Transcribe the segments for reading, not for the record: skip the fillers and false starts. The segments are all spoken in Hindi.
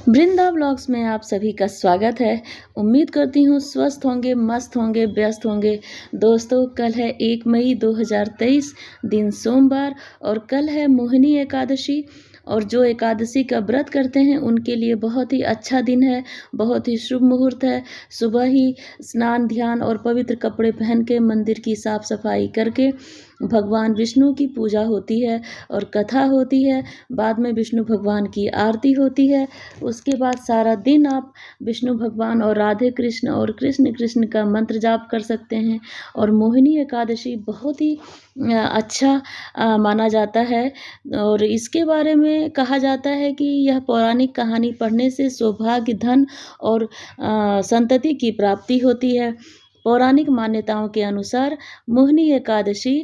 वृंदा ब्लॉग्स में आप सभी का स्वागत है। उम्मीद करती हूँ स्वस्थ होंगे, मस्त होंगे, व्यस्त होंगे। दोस्तों, कल है 1 मई 2023, दिन सोमवार, और कल है मोहिनी एकादशी। और जो एकादशी का व्रत करते हैं उनके लिए बहुत ही अच्छा दिन है, बहुत ही शुभ मुहूर्त है। सुबह ही स्नान, ध्यान और पवित्र कपड़े पहन के मंदिर की साफ सफाई करके भगवान विष्णु की पूजा होती है और कथा होती है। बाद में विष्णु भगवान की आरती होती है। उसके बाद सारा दिन आप विष्णु भगवान और राधे कृष्ण और कृष्ण कृष्ण का मंत्र जाप कर सकते हैं। और मोहिनी एकादशी बहुत ही अच्छा माना जाता है। और इसके बारे में कहा जाता है कि यह पौराणिक कहानी पढ़ने से सौभाग्य, धन और संतति की प्राप्ति होती है। पौराणिक मान्यताओं के अनुसार मोहिनी एकादशी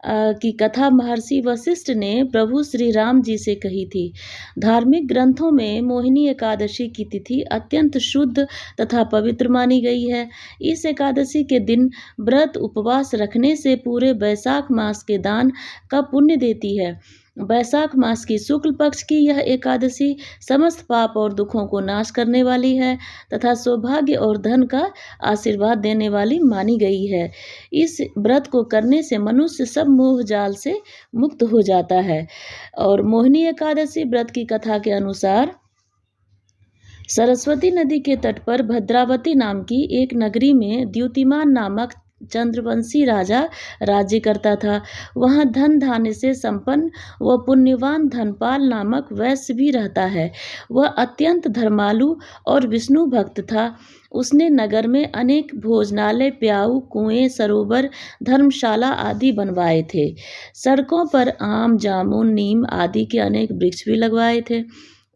की कथा महर्षि वशिष्ठ ने प्रभु श्री राम जी से कही थी। धार्मिक ग्रंथों में मोहिनी एकादशी की तिथि अत्यंत शुद्ध तथा पवित्र मानी गई है। इस एकादशी के दिन व्रत उपवास रखने से पूरे वैशाख मास के दान का पुण्य देती है। वैशाख मास की शुक्ल पक्ष की यह एकादशी समस्त पाप और दुखों को नाश करने वाली है तथा सौभाग्य और धन का आशीर्वाद देने वाली मानी गई है। इस व्रत को करने से मनुष्य सब मोह जाल से मुक्त हो जाता है। और मोहिनी एकादशी व्रत की कथा के अनुसार सरस्वती नदी के तट पर भद्रावती नाम की एक नगरी में द्युतिमान नामक चंद्रवंशी राजा राज्य करता था। वहाँ धन धान्य से संपन्न व पुण्यवान धनपाल नामक वैश्य भी रहता है। वह अत्यंत धर्मालु और विष्णु भक्त था। उसने नगर में अनेक भोजनालय, प्याऊ, कुएं, सरोवर, धर्मशाला आदि बनवाए थे। सड़कों पर आम, जामुन, नीम आदि के अनेक वृक्ष भी लगवाए थे।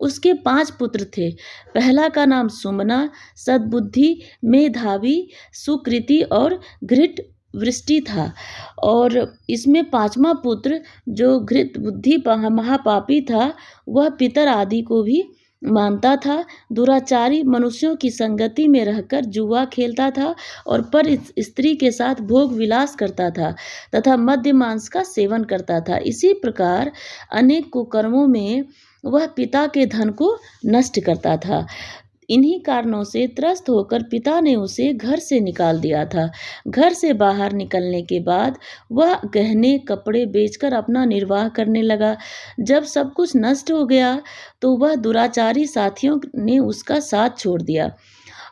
उसके 5 पुत्र थे। पहला का नाम सुमना, सद्बुद्धि, मेधावी, सुकृति और घृत वृष्टि था। और इसमें 5वां पुत्र जो घृत बुद्धि महापापी था, वह पितर आदि को भी मानता था। दुराचारी मनुष्यों की संगति में रहकर जुआ खेलता था और पर स्त्री के साथ भोग विलास करता था तथा मद्य मांस का सेवन करता था। इसी प्रकार अनेक कुकर्मों में वह पिता के धन को नष्ट करता था। इन्हीं कारणों से त्रस्त होकर पिता ने उसे घर से निकाल दिया था। घर से बाहर निकलने के बाद वह गहने कपड़े बेचकर अपना निर्वाह करने लगा। जब सब कुछ नष्ट हो गया तो वह दुराचारी साथियों ने उसका साथ छोड़ दिया।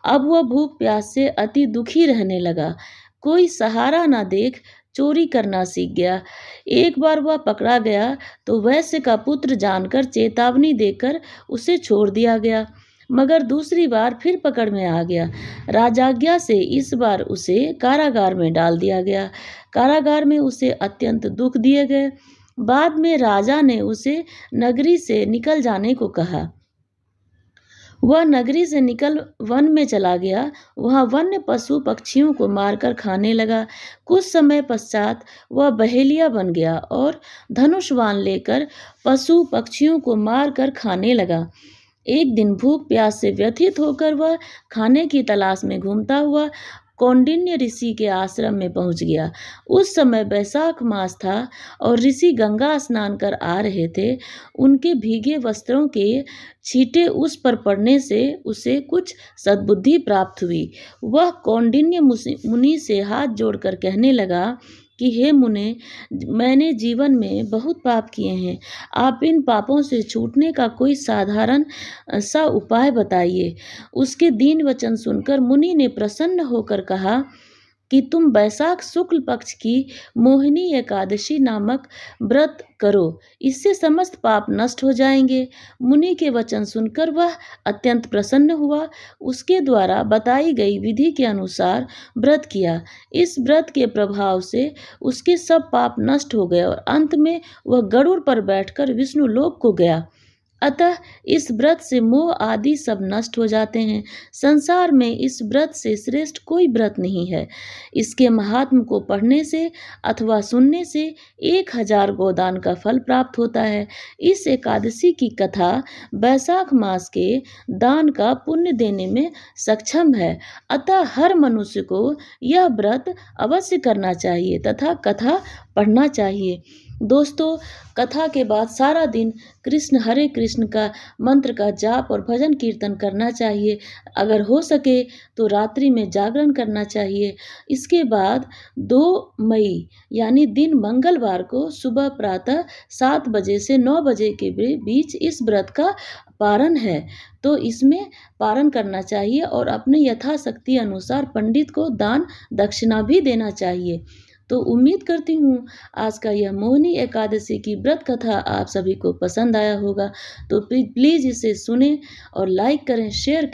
अब वह भूख प्यास से अति दुखी रहने लगा। कोई सहारा न देख चोरी करना सीख गया। एक बार वह पकड़ा गया तो वैश्य का पुत्र जानकर चेतावनी देकर उसे छोड़ दिया गया, मगर दूसरी बार फिर पकड़ में आ गया। राजाज्ञा से इस बार उसे कारागार में डाल दिया गया। कारागार में उसे अत्यंत दुख दिए गए। बाद में राजा ने उसे नगरी से निकल जाने को कहा। वह नगरी से निकल वन में चला गया। वहाँ वन्य पशु पक्षियों को मारकर खाने लगा। कुछ समय पश्चात वह बहेलिया बन गया और धनुष बाण लेकर पशु पक्षियों को मारकर खाने लगा। एक दिन भूख प्यास से व्यथित होकर वह खाने की तलाश में घूमता हुआ कौंडिन्य ऋषि के आश्रम में पहुंच गया। उस समय वैशाख मास था और ऋषि गंगा स्नान कर आ रहे थे। उनके भीगे वस्त्रों के छींटे उस पर पड़ने से उसे कुछ सद्बुद्धि प्राप्त हुई। वह कौंडिन्य मुनि से हाथ जोड़कर कहने लगा कि हे मुने, मैंने जीवन में बहुत पाप किए हैं। आप इन पापों से छूटने का कोई साधारण सा उपाय बताइए। उसके दीन वचन सुनकर मुनि ने प्रसन्न होकर कहा कि तुम वैशाख शुक्ल पक्ष की मोहिनी एकादशी नामक व्रत करो, इससे समस्त पाप नष्ट हो जाएंगे। मुनि के वचन सुनकर वह अत्यंत प्रसन्न हुआ। उसके द्वारा बताई गई विधि के अनुसार व्रत किया। इस व्रत के प्रभाव से उसके सब पाप नष्ट हो गए और अंत में वह गरुड़ पर बैठकर विष्णु लोक को गया। अतः इस व्रत से मोह आदि सब नष्ट हो जाते हैं। संसार में इस व्रत से श्रेष्ठ कोई व्रत नहीं है। इसके महात्म को पढ़ने से अथवा सुनने से 1000 गोदान का फल प्राप्त होता है। इस एकादशी की कथा वैशाख मास के दान का पुण्य देने में सक्षम है। अतः हर मनुष्य को यह व्रत अवश्य करना चाहिए तथा कथा पढ़ना चाहिए। दोस्तों, कथा के बाद सारा दिन कृष्ण हरे कृष्ण का मंत्र का जाप और भजन कीर्तन करना चाहिए। अगर हो सके तो रात्रि में जागरण करना चाहिए। इसके बाद 2 मई यानी दिन मंगलवार को सुबह प्रातः 7 बजे से 9 बजे के बीच इस व्रत का पारण है। तो इसमें पारण करना चाहिए और अपने यथाशक्ति अनुसार पंडित को दान दक्षिणा भी देना चाहिए। तो उम्मीद करती हूँ आज का यह मोहिनी एकादशी की व्रत कथा आप सभी को पसंद आया होगा। तो प्लीज़ इसे सुनें और लाइक करें, शेयर करें।